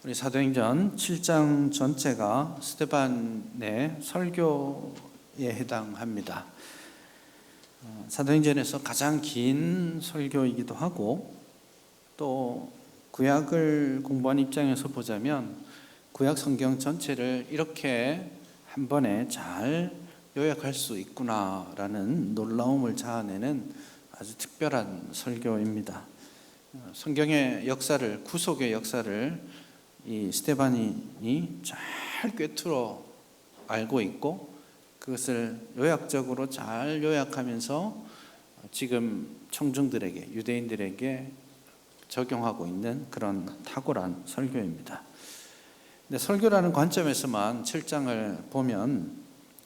우리 사도행전 7장 전체가 스데반의 설교에 해당합니다. 사도행전에서 가장 긴 설교이기도 하고, 또 구약을 공부한 입장에서 보자면 구약 성경 전체를 이렇게 한 번에 잘 요약할 수 있구나라는 놀라움을 자아내는 아주 특별한 설교입니다. 성경의 역사를, 구속의 역사를 이 스데반이 잘 꿰뚫어 알고 있고, 그것을 요약적으로 잘 요약하면서 지금 청중들에게, 유대인들에게 적용하고 있는 그런 탁월한 설교입니다. 근데 설교라는 관점에서만 7장을 보면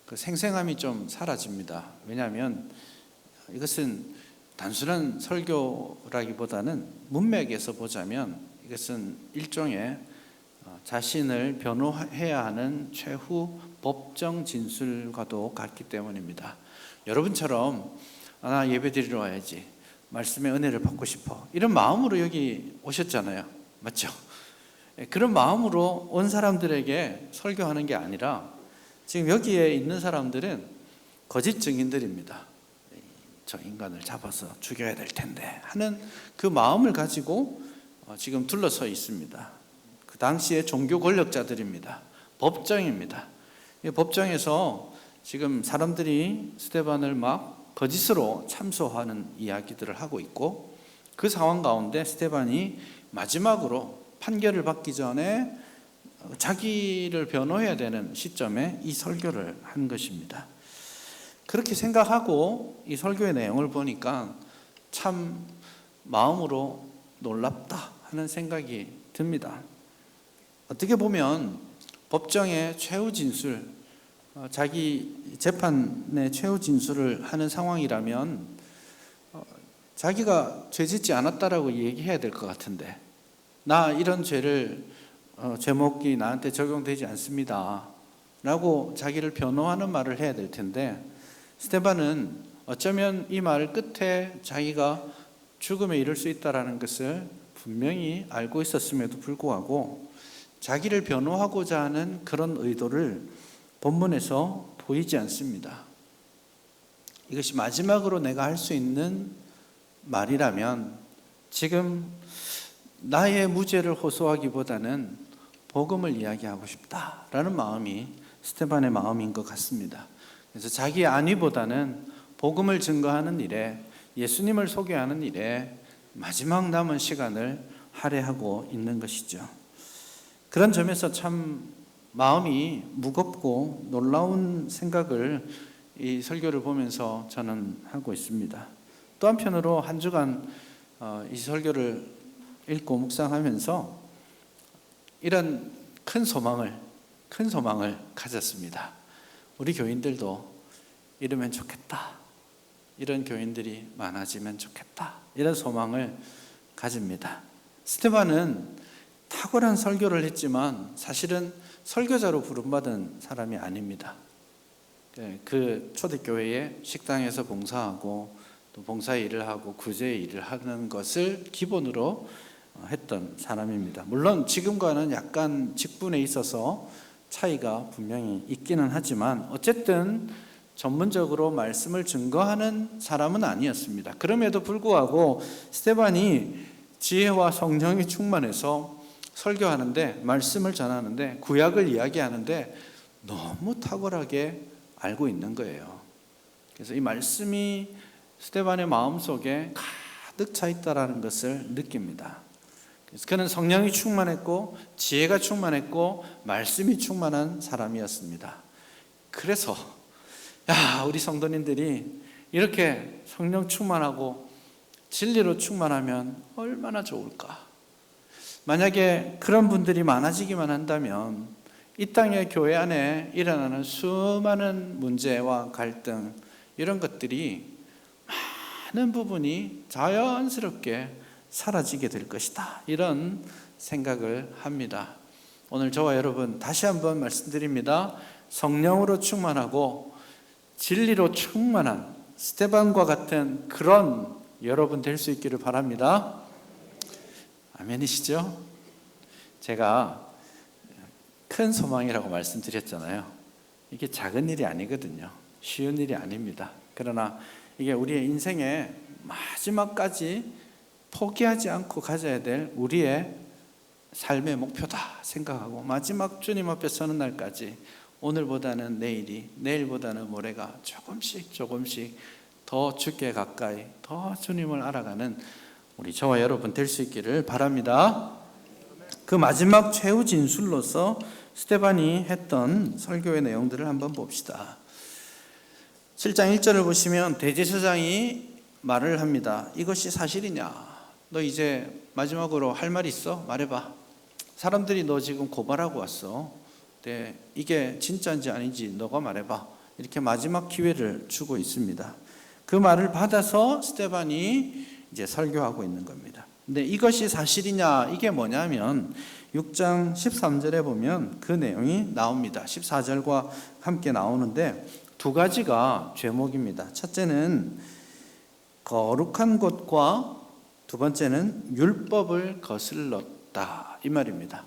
그 생생함이 좀 사라집니다. 왜냐하면 이것은 단순한 설교라기보다는 문맥에서 보자면 이것은 일종의 자신을 변호해야 하는 최후 법정 진술과도 같기 때문입니다. 여러분처럼 나 예배드리러 와야지, 말씀의 은혜를 받고 싶어, 이런 마음으로 여기 오셨잖아요. 맞죠? 그런 마음으로 온 사람들에게 설교하는 게 아니라 지금 여기에 있는 사람들은 거짓 증인들입니다. 저 인간을 잡아서 죽여야 될 텐데 하는 그 마음을 가지고 지금 둘러서 있습니다. 그 당시의 종교 권력자들입니다. 법정입니다. 이 법정에서 지금 사람들이 스데반을 막 거짓으로 참소하는 이야기들을 하고 있고, 그 상황 가운데 스데반이 마지막으로 판결을 받기 전에 자기를 변호해야 되는 시점에 이 설교를 한 것입니다. 그렇게 생각하고 이 설교의 내용을 보니까 참 마음으로 놀랍다 하는 생각이 듭니다. 어떻게 보면 법정의 최후 진술, 자기 재판의 최후 진술을 하는 상황이라면 자기가 죄짓지 않았다라고 얘기해야 될 것 같은데, 나 이런 죄를 죄목이 나한테 적용되지 않습니다 라고 자기를 변호하는 말을 해야 될 텐데, 스데반은 어쩌면 이 말 끝에 자기가 죽음에 이를 수 있다는 것을 분명히 알고 있었음에도 불구하고 자기를 변호하고자 하는 그런 의도를 본문에서 보이지 않습니다. 이것이 마지막으로 내가 할 수 있는 말이라면 지금 나의 무죄를 호소하기보다는 복음을 이야기하고 싶다라는 마음이 스데반의 마음인 것 같습니다. 그래서 자기의 안위보다는 복음을 증거하는 일에, 예수님을 소개하는 일에 마지막 남은 시간을 할애하고 있는 것이죠. 그런 점에서 참 마음이 무겁고 놀라운 생각을 이 설교를 보면서 저는 하고 있습니다. 또 한편으로 한 주간 이 설교를 읽고 묵상하면서 이런 큰 소망을 가졌습니다. 우리 교인들도 이러면 좋겠다, 이런 교인들이 많아지면 좋겠다, 이런 소망을 가집니다. 스데반은 탁월한 설교를 했지만 사실은 설교자로 부름받은 사람이 아닙니다. 그 초대교회의 식당에서 봉사하고 또 봉사의 일을 하고 구제의 일을 하는 것을 기본으로 했던 사람입니다. 물론 지금과는 약간 직분에 있어서 차이가 분명히 있기는 하지만 어쨌든 전문적으로 말씀을 증거하는 사람은 아니었습니다. 그럼에도 불구하고 스데반이 지혜와 성령이 충만해서 설교하는데, 말씀을 전하는데, 구약을 이야기하는데 너무 탁월하게 알고 있는 거예요. 그래서 이 말씀이 스데반의 마음속에 가득 차 있다는 것을 느낍니다. 그래서 그는 성령이 충만했고 지혜가 충만했고 말씀이 충만한 사람이었습니다. 그래서 우리 성도님들이 이렇게 성령 충만하고 진리로 충만하면 얼마나 좋을까. 만약에 그런 분들이 많아지기만 한다면 이 땅의 교회 안에 일어나는 수많은 문제와 갈등, 이런 것들이 많은 부분이 자연스럽게 사라지게 될 것이다, 이런 생각을 합니다. 오늘 저와 여러분 다시 한번 말씀드립니다. 성령으로 충만하고 진리로 충만한 스데반과 같은 그런 여러분 될 수 있기를 바랍니다. 아멘이시죠? 제가 큰 소망이라고 말씀드렸잖아요. 이게 작은 일이 아니거든요. 쉬운 일이 아닙니다. 그러나 이게 우리의 인생의 마지막까지 포기하지 않고 가져야 될 우리의 삶의 목표다 생각하고 마지막 주님 앞에 서는 날까지 오늘보다는 내일이, 내일보다는 모레가 조금씩 더 주께 가까이, 더 주님을 알아가는 우리 저와 여러분 될 수 있기를 바랍니다. 그 마지막 최후 진술로서 스데반이 했던 설교의 내용들을 한번 봅시다. 7장 1절을 보시면 대제사장이 말을 합니다. 이것이 사실이냐? 너 이제 마지막으로 할 말 있어? 말해봐. 사람들이 너 지금 고발하고 왔어. 네, 이게 진짜인지 아닌지 너가 말해봐. 이렇게 마지막 기회를 주고 있습니다. 그 말을 받아서 스데반이 이제 설교하고 있는 겁니다. 근데 이것이 사실이냐? 이게 뭐냐면 6장 13절에 보면 그 내용이 나옵니다. 14절과 함께 나오는데 두 가지가 죄목입니다. 첫째는 거룩한 곳과 두 번째는 율법을 거슬렀다 이 말입니다.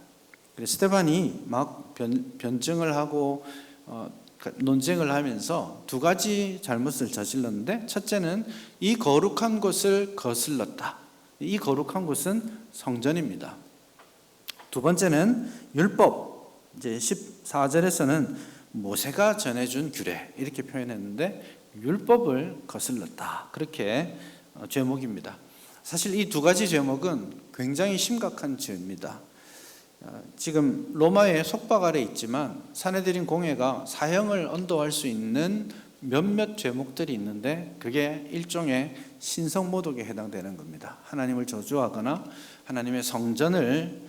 스데반이 막 변증을 하고 논쟁을 하면서 두 가지 잘못을 저질렀는데 첫째는 이 거룩한 곳을 거슬렀다. 이 거룩한 곳은 성전입니다. 두 번째는 율법. 이제 14절에서는 모세가 전해준 규례 이렇게 표현했는데 율법을 거슬렀다. 그렇게 죄목입니다. 사실 이 두 가지 죄목은 굉장히 심각한 죄입니다. 지금 로마의 속박 아래 있지만 산헤드린 공회가 사형을 언도할 수 있는 몇몇 죄목들이 있는데 그게 일종의 신성모독에 해당되는 겁니다. 하나님을 저주하거나 하나님의 성전을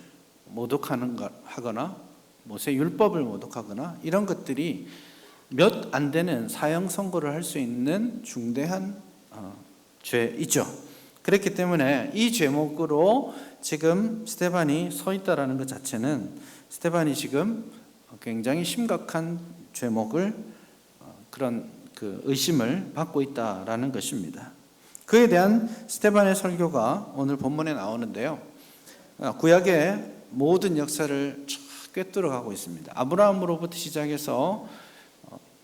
모독하거나 모세 율법을 모독하거나 이런 것들이 몇 안 되는 사형 선고를 할 수 있는 중대한 죄이죠. 그렇기 때문에 이 죄목으로 지금 스데반이 서 있다라는 것 자체는 스데반이 지금 굉장히 심각한 죄목을 그런 의심을 받고 있다라는 것입니다. 그에 대한 스데반의 설교가 오늘 본문에 나오는데요. 구약의 모든 역사를 쫙 꿰뚫어 가고 있습니다. 아브라함으로부터 시작해서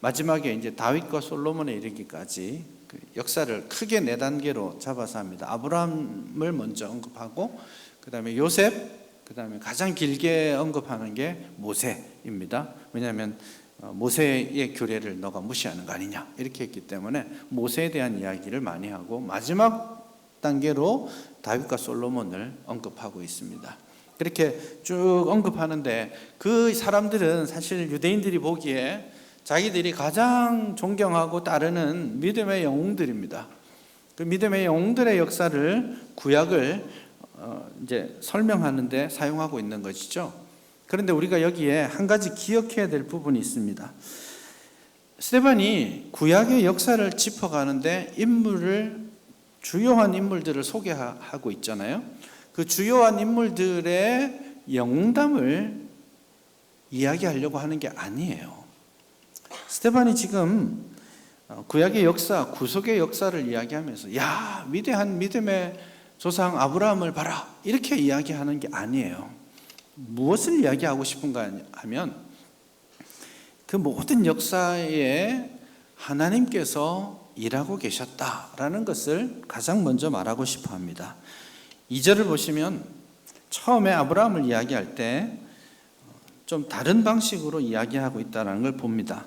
마지막에 이제 다윗과 솔로몬에 이르기까지 그 역사를 크게 네 단계로 잡아서 합니다. 아브라함을 먼저 언급하고 그다음에 요셉, 그다음에 가장 길게 언급하는 게 모세입니다. 왜냐하면 모세의 규례를 너가 무시하는 거 아니냐 이렇게 했기 때문에 모세에 대한 이야기를 많이 하고 마지막 단계로 다윗과 솔로몬을 언급하고 있습니다. 그렇게 쭉 언급하는데 그 사람들은 사실 유대인들이 보기에 자기들이 가장 존경하고 따르는 믿음의 영웅들입니다. 그 믿음의 영웅들의 역사를 구약을 이제 설명하는데 사용하고 있는 것이죠. 그런데 우리가 여기에 한 가지 기억해야 될 부분이 있습니다. 스데반이 구약의 역사를 짚어가는데 주요한 인물들을 소개하고 있잖아요. 그 주요한 인물들의 영웅담을 이야기하려고 하는 게 아니에요. 스데반이 지금 구약의 역사, 구속의 역사를 이야기하면서 야, 위대한 믿음의 조상 아브라함을 봐라 이렇게 이야기하는 게 아니에요. 무엇을 이야기하고 싶은가 하면 그 모든 역사에 하나님께서 일하고 계셨다라는 것을 가장 먼저 말하고 싶어 합니다. 2절을 보시면 처음에 아브라함을 이야기할 때 좀 다른 방식으로 이야기하고 있다는 걸 봅니다.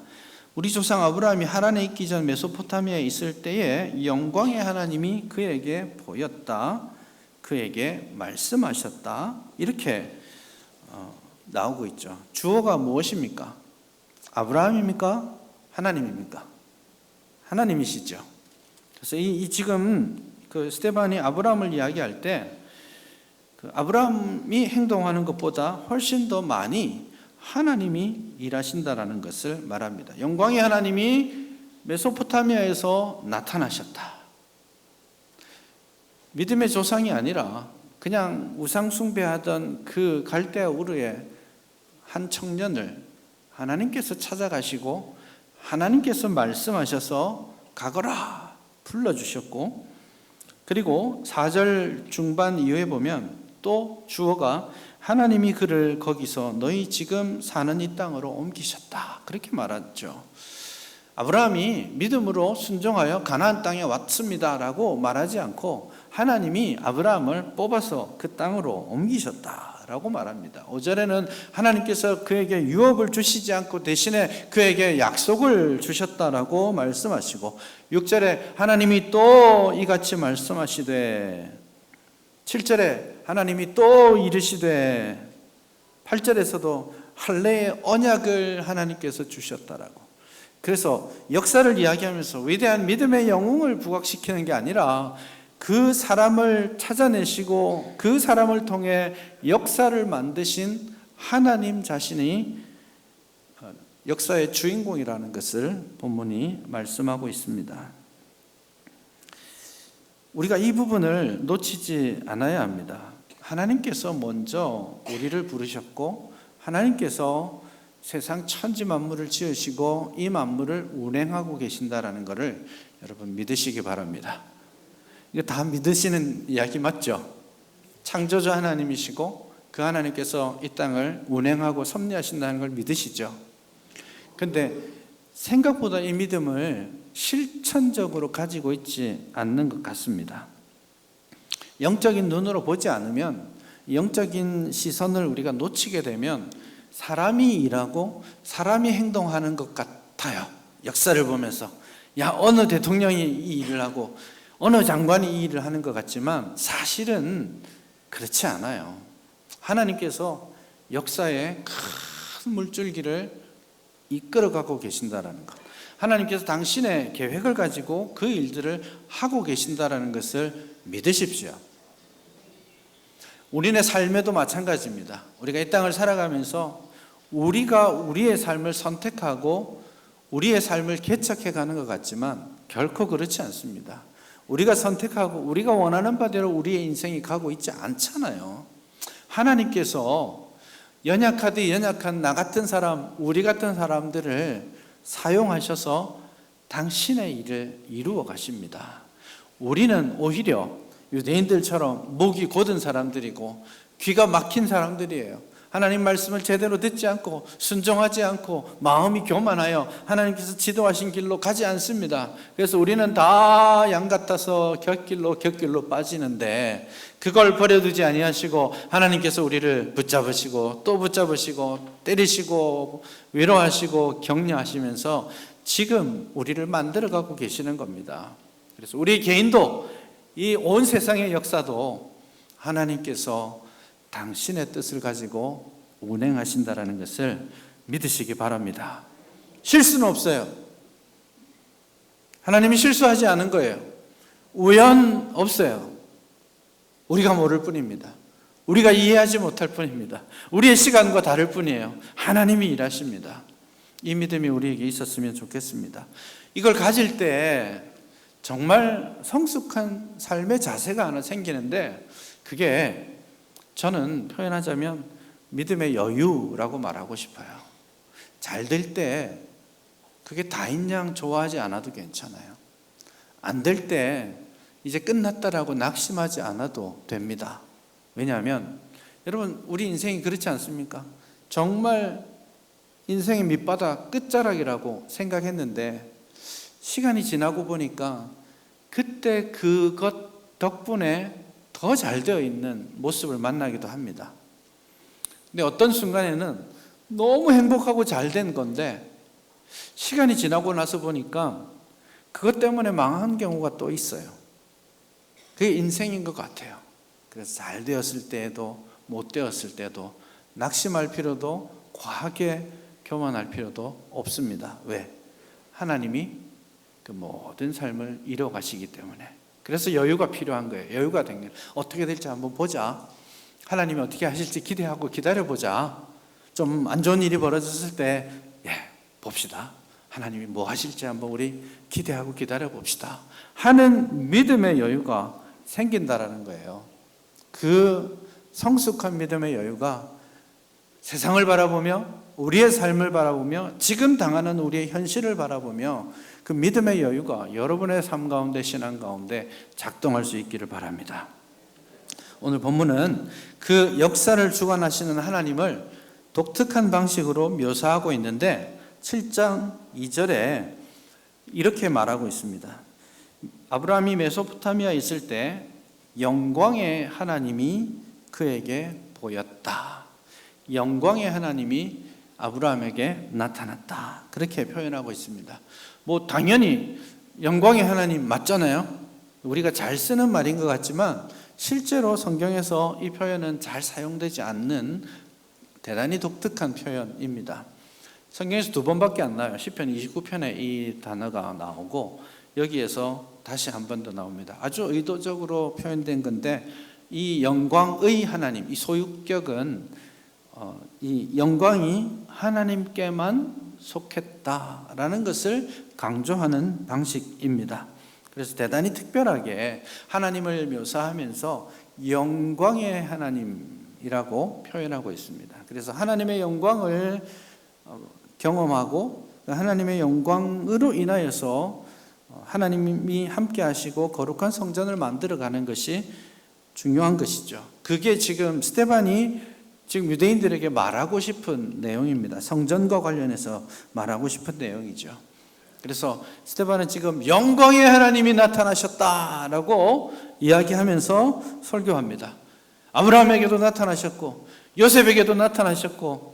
우리 조상 아브라함이 하란에 있기 전 메소포타미아에 있을 때에 영광의 하나님이 그에게 보였다. 그에게 말씀하셨다. 이렇게 나오고 있죠. 주어가 무엇입니까? 아브라함입니까? 하나님입니까? 하나님이시죠. 그래서 지금 그 스데반이 아브라함을 이야기할 때 그 아브라함이 행동하는 것보다 훨씬 더 많이 하나님이 일하신다라는 것을 말합니다. 영광의 하나님이 메소포타미아에서 나타나셨다. 믿음의 조상이 아니라 그냥 우상 숭배하던 그 갈대아 우르의 한 청년을 하나님께서 찾아가시고 하나님께서 말씀하셔서 가거라 불러주셨고, 그리고 4절 중반 이후에 보면 또 주어가 하나님이 그를 거기서 너희 지금 사는 이 땅으로 옮기셨다, 그렇게 말하죠. 아브라함이 믿음으로 순종하여 가나안 땅에 왔습니다 라고 말하지 않고 하나님이 아브라함을 뽑아서 그 땅으로 옮기셨다라고 말합니다. 5절에는 하나님께서 그에게 유업을 주시지 않고 대신에 그에게 약속을 주셨다라고 말씀하시고, 6절에 하나님이 또 이같이 말씀하시되, 7절에 하나님이 또 이르시되, 8절에서도 할례의 언약을 하나님께서 주셨다라고. 그래서 역사를 이야기하면서 위대한 믿음의 영웅을 부각시키는 게 아니라 그 사람을 찾아내시고 그 사람을 통해 역사를 만드신 하나님 자신이 역사의 주인공이라는 것을 본문이 말씀하고 있습니다. 우리가 이 부분을 놓치지 않아야 합니다. 하나님께서 먼저 우리를 부르셨고 하나님께서 세상 천지 만물을 지으시고 이 만물을 운행하고 계신다라는 것을 여러분 믿으시기 바랍니다. 이거 다 믿으시는 이야기 맞죠? 창조주 하나님이시고 그 하나님께서 이 땅을 운행하고 섭리하신다는 걸 믿으시죠? 근데 생각보다 이 믿음을 실천적으로 가지고 있지 않는 것 같습니다. 영적인 눈으로 보지 않으면, 영적인 시선을 우리가 놓치게 되면 사람이 일하고 사람이 행동하는 것 같아요. 역사를 보면서 야, 어느 대통령이 이 일을 하고 어느 장관이 이 일을 하는 것 같지만 사실은 그렇지 않아요. 하나님께서 역사의 큰 물줄기를 이끌어가고 계신다는 것, 하나님께서 당신의 계획을 가지고 그 일들을 하고 계신다는 것을 믿으십시오. 우리의 삶에도 마찬가지입니다. 우리가 이 땅을 살아가면서 우리가 우리의 삶을 선택하고 우리의 삶을 개척해 가는 것 같지만 결코 그렇지 않습니다. 우리가 선택하고 우리가 원하는 바대로 우리의 인생이 가고 있지 않잖아요. 하나님께서 연약하디 연약한 나 같은 사람, 우리 같은 사람들을 사용하셔서 당신의 일을 이루어 가십니다. 우리는 오히려 유대인들처럼 목이 곧은 사람들이고 귀가 막힌 사람들이에요. 하나님 말씀을 제대로 듣지 않고 순종하지 않고 마음이 교만하여 하나님께서 지도하신 길로 가지 않습니다. 그래서 우리는 다 양 같아서 곁길로 빠지는데 그걸 버려두지 아니하시고 하나님께서 우리를 붙잡으시고 또 붙잡으시고 때리시고 위로하시고 격려하시면서 지금 우리를 만들어가고 계시는 겁니다. 그래서 우리 개인도 이 온 세상의 역사도 하나님께서 당신의 뜻을 가지고 운행하신다라는 것을 믿으시기 바랍니다. 실수는 없어요. 하나님이 실수하지 않은 거예요. 우연 없어요. 우리가 모를 뿐입니다. 우리가 이해하지 못할 뿐입니다. 우리의 시간과 다를 뿐이에요. 하나님이 일하십니다. 이 믿음이 우리에게 있었으면 좋겠습니다. 이걸 가질 때 정말 성숙한 삶의 자세가 하나 생기는데, 그게 저는 표현하자면 믿음의 여유라고 말하고 싶어요. 잘 될 때 그게 다인 양 좋아하지 않아도 괜찮아요. 안 될 때 이제 끝났다라고 낙심하지 않아도 됩니다. 왜냐하면 여러분, 우리 인생이 그렇지 않습니까? 정말 인생의 밑바닥 끝자락이라고 생각했는데 시간이 지나고 보니까 그때 그것 덕분에 더 잘 되어 있는 모습을 만나기도 합니다. 근데 어떤 순간에는 너무 행복하고 잘 된 건데 시간이 지나고 나서 보니까 그것 때문에 망한 경우가 또 있어요. 그게 인생인 것 같아요. 그래서 잘 되었을 때에도 못 되었을 때도 낙심할 필요도 과하게 교만할 필요도 없습니다. 왜? 하나님이 그 모든 삶을 이루어 가시기 때문에. 그래서 여유가 필요한 거예요. 여유가 된 거예요. 어떻게 될지 한번 보자. 하나님이 어떻게 하실지 기대하고 기다려보자. 좀 안 좋은 일이 벌어졌을 때 봅시다. 하나님이 뭐 하실지 한번 우리 기대하고 기다려봅시다 하는 믿음의 여유가 생긴다라는 거예요. 그 성숙한 믿음의 여유가 세상을 바라보며 우리의 삶을 바라보며 지금 당하는 우리의 현실을 바라보며 그 믿음의 여유가 여러분의 삶 가운데 신앙 가운데 작동할 수 있기를 바랍니다. 오늘 본문은 그 역사를 주관하시는 하나님을 독특한 방식으로 묘사하고 있는데 7장 2절에 이렇게 말하고 있습니다. 아브라함이 메소포타미아에 있을 때 영광의 하나님이 그에게 보였다. 영광의 하나님이 아브라함에게 나타났다. 그렇게 표현하고 있습니다. 뭐 당연히 영광의 하나님 맞잖아요. 우리가 잘 쓰는 말인 것 같지만 실제로 성경에서 이 표현은 잘 사용되지 않는 대단히 독특한 표현입니다. 성경에서 2번밖에 안 나와요. 시편 29편에 이 단어가 나오고 여기에서 다시 한 번 더 나옵니다. 아주 의도적으로 표현된 건데 이 영광의 하나님, 이 소유격은 이 영광이 하나님께만 속했다라는 것을 강조하는 방식입니다. 그래서 대단히 특별하게 하나님을 묘사하면서 영광의 하나님이라고 표현하고 있습니다. 그래서 하나님의 영광을 경험하고 하나님의 영광으로 인하여서 하나님이 함께 하시고 거룩한 성전을 만들어가는 것이 중요한 것이죠. 그게 지금 스데반이 지금 유대인들에게 말하고 싶은 내용입니다. 성전과 관련해서 말하고 싶은 내용이죠. 그래서 스데반은 지금 영광의 하나님이 나타나셨다라고 이야기하면서 설교합니다. 아브라함에게도 나타나셨고 요셉에게도 나타나셨고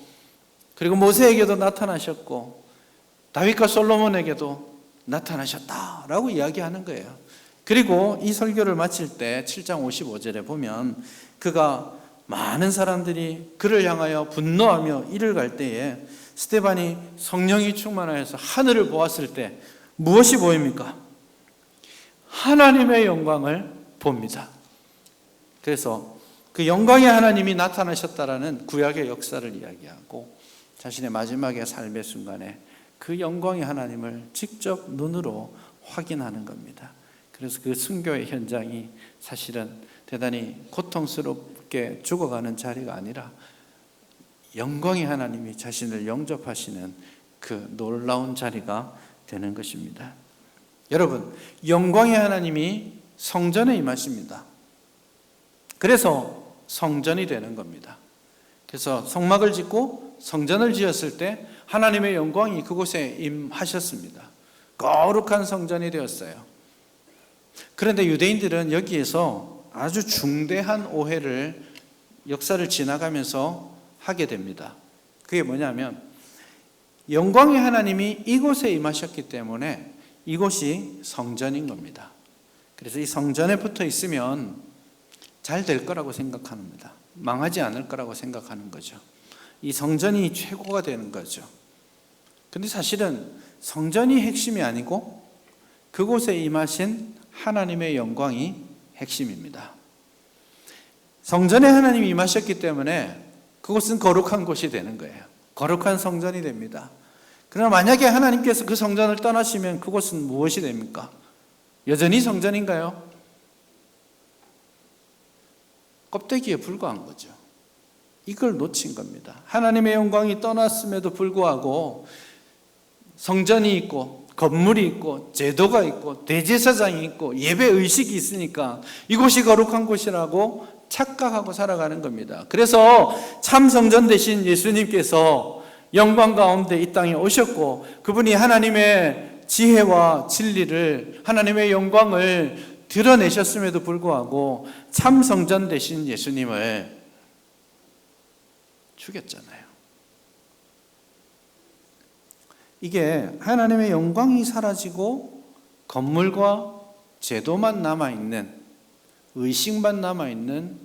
그리고 모세에게도 나타나셨고 다윗과 솔로몬에게도 나타나셨다라고 이야기하는 거예요. 그리고 이 설교를 마칠 때 7장 55절에 보면 그가 많은 사람들이 그를 향하여 분노하며 이를 갈 때에 스데반이 성령이 충만하여서 하늘을 보았을 때 무엇이 보입니까? 하나님의 영광을 봅니다. 그래서 그 영광의 하나님이 나타나셨다라는 구약의 역사를 이야기하고 자신의 마지막의 삶의 순간에 그 영광의 하나님을 직접 눈으로 확인하는 겁니다. 그래서 그 순교의 현장이 사실은 대단히 고통스럽게 죽어가는 자리가 아니라 영광의 하나님이 자신을 영접하시는 그 놀라운 자리가 되는 것입니다. 여러분, 영광의 하나님이 성전에 임하십니다. 그래서 성전이 되는 겁니다. 그래서 성막을 짓고 성전을 지었을 때 하나님의 영광이 그곳에 임하셨습니다. 거룩한 성전이 되었어요. 그런데 유대인들은 여기에서 아주 중대한 오해를 역사를 지나가면서 하게 됩니다. 그게 뭐냐면 영광의 하나님이 이곳에 임하셨기 때문에 이곳이 성전인 겁니다. 그래서 이 성전에 붙어 있으면 잘 될 거라고 생각합니다. 망하지 않을 거라고 생각하는 거죠. 이 성전이 최고가 되는 거죠. 근데 사실은 성전이 핵심이 아니고 그곳에 임하신 하나님의 영광이 핵심입니다. 성전에 하나님이 임하셨기 때문에 그곳은 거룩한 곳이 되는 거예요. 거룩한 성전이 됩니다. 그러나 만약에 하나님께서 그 성전을 떠나시면 그곳은 무엇이 됩니까? 여전히 성전인가요? 껍데기에 불과한 거죠. 이걸 놓친 겁니다. 하나님의 영광이 떠났음에도 불구하고 성전이 있고 건물이 있고 제도가 있고 대제사장이 있고 예배의식이 있으니까 이곳이 거룩한 곳이라고 착각하고 살아가는 겁니다. 그래서 참 성전 되신 예수님께서 영광 가운데 이 땅에 오셨고 그분이 하나님의 지혜와 진리를 하나님의 영광을 드러내셨음에도 불구하고 참 성전 되신 예수님을 죽였잖아요. 이게 하나님의 영광이 사라지고 건물과 제도만 남아있는 의식만 남아있는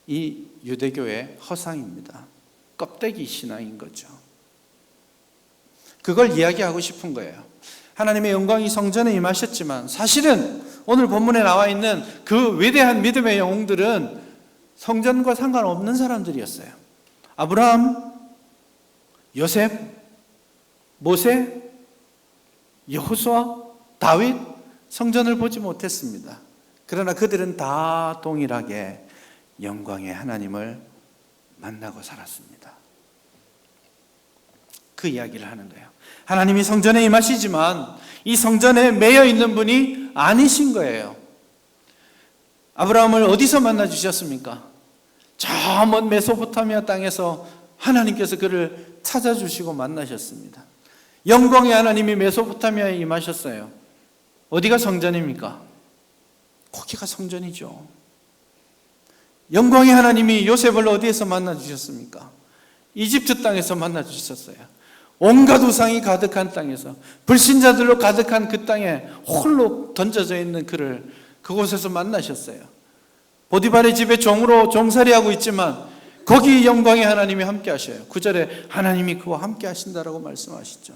이 유대교의 허상입니다. 껍데기 신앙인 거죠. 그걸 이야기하고 싶은 거예요. 하나님의 영광이 성전에 임하셨지만 사실은 오늘 본문에 나와 있는 그 위대한 믿음의 영웅들은 성전과 상관없는 사람들이었어요. 아브라함, 요셉, 모세, 여호수아, 다윗 성전을 보지 못했습니다. 그러나 그들은 다 동일하게 영광의 하나님을 만나고 살았습니다. 그 이야기를 하는 거예요. 하나님이 성전에 임하시지만 이 성전에 매여 있는 분이 아니신 거예요. 아브라함을 어디서 만나 주셨습니까? 저 먼 메소포타미아 땅에서 하나님께서 그를 찾아주시고 만나셨습니다. 영광의 하나님이 메소포타미아에 임하셨어요. 어디가 성전입니까? 거기가 성전이죠. 영광의 하나님이 요셉을 어디에서 만나 주셨습니까? 이집트 땅에서 만나 주셨어요. 온갖 우상이 가득한 땅에서, 불신자들로 가득한 그 땅에 홀로 던져져 있는 그를 그곳에서 만나셨어요. 보디발의 집에 종으로 종살이하고 있지만 거기 영광의 하나님이 함께 하셔요. 9절에 하나님이 그와 함께 하신다라고 말씀하시죠.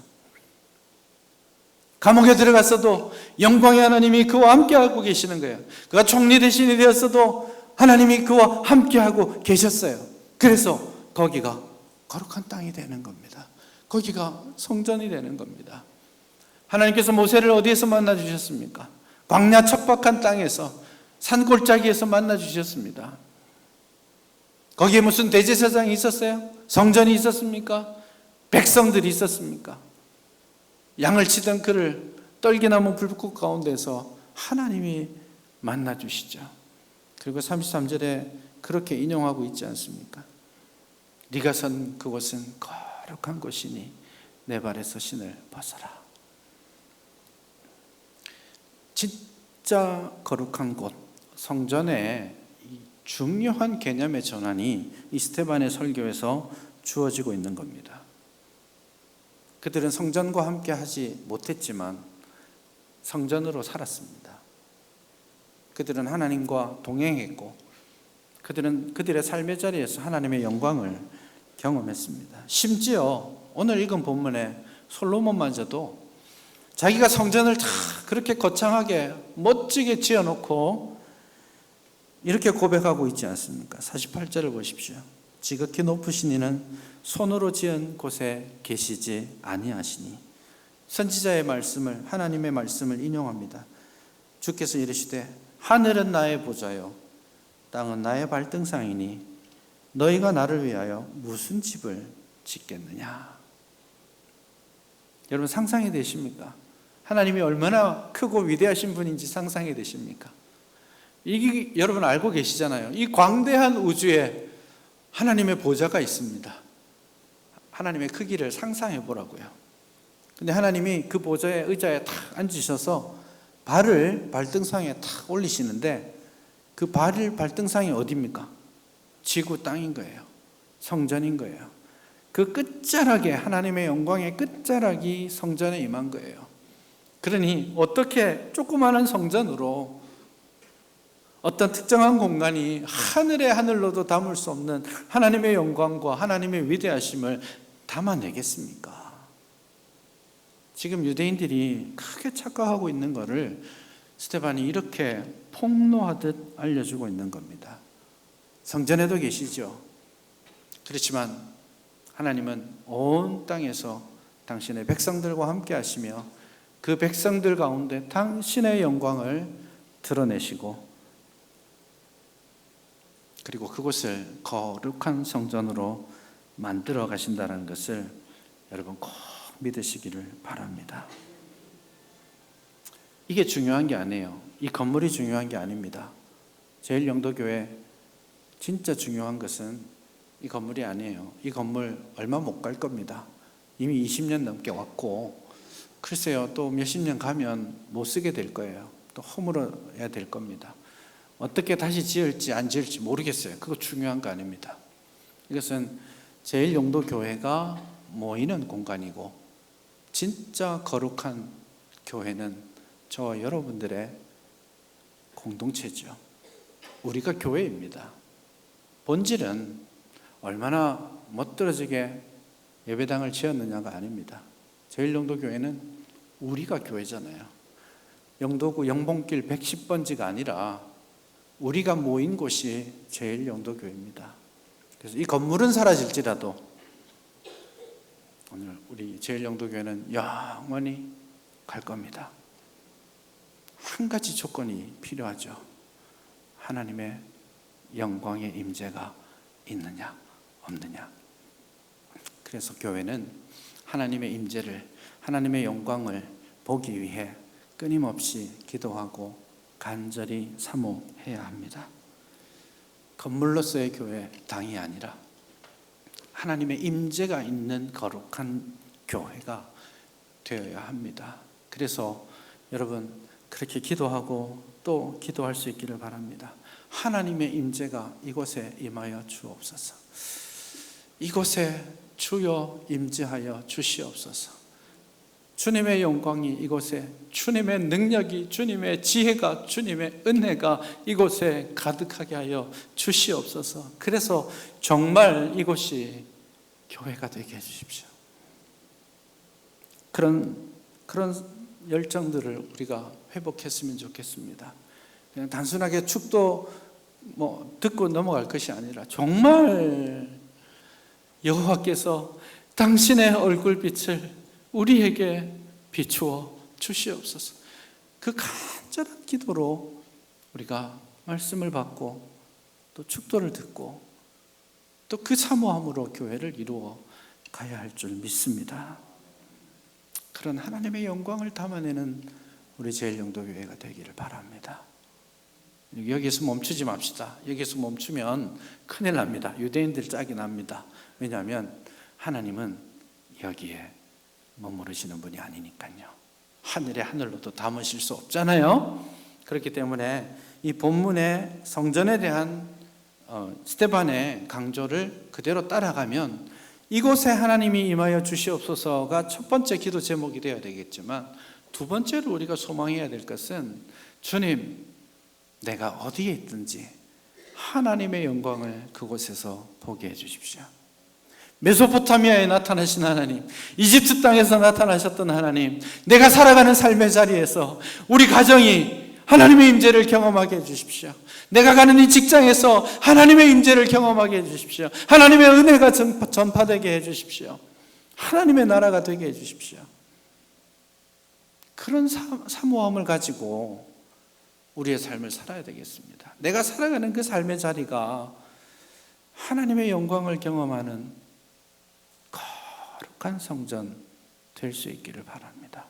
감옥에 들어갔어도 영광의 하나님이 그와 함께 하고 계시는 거예요. 그가 총리 대신이 되었어도 하나님이 그와 함께 하고 계셨어요. 그래서 거기가 거룩한 땅이 되는 겁니다. 거기가 성전이 되는 겁니다. 하나님께서 모세를 어디에서 만나 주셨습니까? 광야 척박한 땅에서, 산골짜기에서 만나 주셨습니다. 거기에 무슨 대제사장이 있었어요? 성전이 있었습니까? 백성들이 있었습니까? 양을 치던 그를 떨기나무 불꽃 가운데서 하나님이 만나 주시죠. 그리고 33절에 그렇게 인용하고 있지 않습니까? 네가 선 그곳은 거룩한 곳이니 내 발에서 신을 벗어라. 진짜 거룩한 곳, 성전의 중요한 개념의 전환이 이 스데반의 설교에서 주어지고 있는 겁니다. 그들은 성전과 함께 하지 못했지만 성전으로 살았습니다. 그들은 하나님과 동행했고 그들은 그들의 삶의 자리에서 하나님의 영광을 경험했습니다. 심지어 오늘 읽은 본문에 솔로몬마저도 자기가 성전을 다 그렇게 거창하게 멋지게 지어놓고 이렇게 고백하고 있지 않습니까? 48절을 보십시오. 지극히 높으신 이는 손으로 지은 곳에 계시지 아니하시니. 선지자의 말씀을, 하나님의 말씀을 인용합니다. 주께서 이르시되 하늘은 나의 보좌요 땅은 나의 발등상이니 너희가 나를 위하여 무슨 집을 짓겠느냐. 여러분 상상이 되십니까? 하나님이 얼마나 크고 위대하신 분인지 상상이 되십니까? 이게 여러분 알고 계시잖아요. 이 광대한 우주에 하나님의 보좌가 있습니다. 하나님의 크기를 상상해 보라고요. 근데 하나님이 그 보좌의 의자에 탁 앉으셔서 발을 발등상에 탁 올리시는데 그 발등상이 어디입니까? 지구 땅인 거예요. 성전인 거예요. 그 끝자락에 하나님의 영광의 끝자락이 성전에 임한 거예요. 그러니 어떻게 조그마한 성전으로 어떤 특정한 공간이 하늘의 하늘로도 담을 수 없는 하나님의 영광과 하나님의 위대하심을 담아내겠습니까? 지금 유대인들이 크게 착각하고 있는 것을 스데반이 이렇게 폭로하듯 알려주고 있는 겁니다. 성전에도 계시죠. 그렇지만 하나님은 온 땅에서 당신의 백성들과 함께 하시며 그 백성들 가운데 당신의 영광을 드러내시고 그리고 그곳을 거룩한 성전으로 만들어 가신다는 것을 여러분 꼭 믿으시기를 바랍니다. 이게 중요한 게 아니에요. 이 건물이 중요한 게 아닙니다. 제일영도교회 진짜 중요한 것은 이 건물이 아니에요. 이 건물 얼마 못 갈 겁니다. 이미 20년 넘게 왔고 글쎄요 또 몇십 년 가면 못 쓰게 될 거예요. 또 허물어야 될 겁니다. 어떻게 다시 지을지 안 지을지 모르겠어요. 그거 중요한 거 아닙니다. 이것은 제일영도교회가 모이는 공간이고 진짜 거룩한 교회는 저와 여러분들의 공동체죠. 우리가 교회입니다. 본질은 얼마나 멋들어지게 예배당을 지었느냐가 아닙니다. 제일영도교회는 우리가 교회잖아요. 영도구 영봉길 110번지가 아니라 우리가 모인 곳이 제일영도교회입니다. 그래서 이 건물은 사라질지라도 오늘 우리 제일영도교회는 영원히 갈 겁니다. 한 가지 조건이 필요하죠. 하나님의 영광의 임재가 있느냐 없느냐. 그래서 교회는 하나님의 임재를, 하나님의 영광을 보기 위해 끊임없이 기도하고 간절히 사모해야 합니다. 건물로서의 교회, 당이 아니라 하나님의 임재가 있는 거룩한 교회가 되어야 합니다. 그래서 여러분 그렇게 기도하고 또 기도할 수 있기를 바랍니다. 하나님의 임재가 이곳에 임하여 주옵소서. 이곳에 주여 임재하여 주시옵소서. 주님의 영광이 이곳에, 주님의 능력이, 주님의 지혜가, 주님의 은혜가 이곳에 가득하게 하여 주시옵소서. 그래서 정말 이곳이 교회가 되게 해주십시오. 그런 열정들을 우리가 회복했으면 좋겠습니다. 그냥 단순하게 축도 듣고 넘어갈 것이 아니라 정말 여호와께서 당신의 얼굴빛을 우리에게 비추어 주시옵소서. 그 간절한 기도로 우리가 말씀을 받고 또 축도를 듣고 또 그 사모함으로 교회를 이루어 가야 할 줄 믿습니다. 그런 하나님의 영광을 담아내는 우리 제일영도교회가 되기를 바랍니다. 여기서 멈추지 맙시다. 여기서 멈추면 큰일 납니다. 유대인들 짝이 납니다. 왜냐하면 하나님은 여기에 머무르시는 분이 아니니까요. 하늘에 하늘로도 담으실 수 없잖아요. 그렇기 때문에 이 본문의 성전에 대한 스데반의 강조를 그대로 따라가면 이곳에 하나님이 임하여 주시옵소서가 첫 번째 기도 제목이 되어야 되겠지만, 두 번째로 우리가 소망해야 될 것은 주님, 내가 어디에 있든지 하나님의 영광을 그곳에서 보게 해주십시오. 메소포타미아에 나타나신 하나님, 이집트 땅에서 나타나셨던 하나님, 내가 살아가는 삶의 자리에서 우리 가정이 하나님의 임재를 경험하게 해주십시오. 내가 가는 이 직장에서 하나님의 임재를 경험하게 해주십시오. 하나님의 은혜가 전파되게 해주십시오. 하나님의 나라가 되게 해주십시오. 그런 사모함을 가지고 우리의 삶을 살아야 되겠습니다. 내가 살아가는 그 삶의 자리가 하나님의 영광을 경험하는 거룩한 성전 될 수 있기를 바랍니다.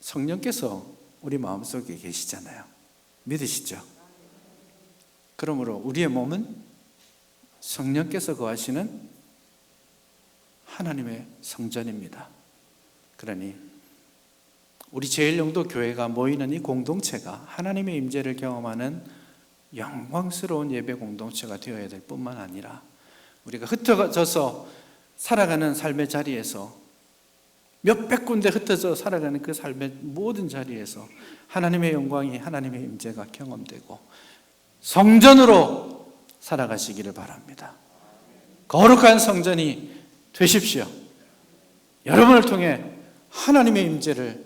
성령께서 우리 마음속에 계시잖아요. 믿으시죠? 그러므로 우리의 몸은 성령께서 거하시는 하나님의 성전입니다. 그러니 우리 제일영도 교회가 모이는 이 공동체가 하나님의 임재를 경험하는 영광스러운 예배 공동체가 되어야 될 뿐만 아니라 우리가 흩어져서 살아가는 삶의 자리에서 몇백 군데 흩어져 살아가는 그 삶의 모든 자리에서 하나님의 영광이, 하나님의 임재가 경험되고 성전으로 살아가시기를 바랍니다. 거룩한 성전이 되십시오. 여러분을 통해 하나님의 임재를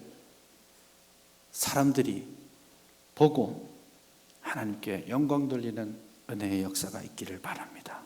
사람들이 보고 하나님께 영광 돌리는 은혜의 역사가 있기를 바랍니다.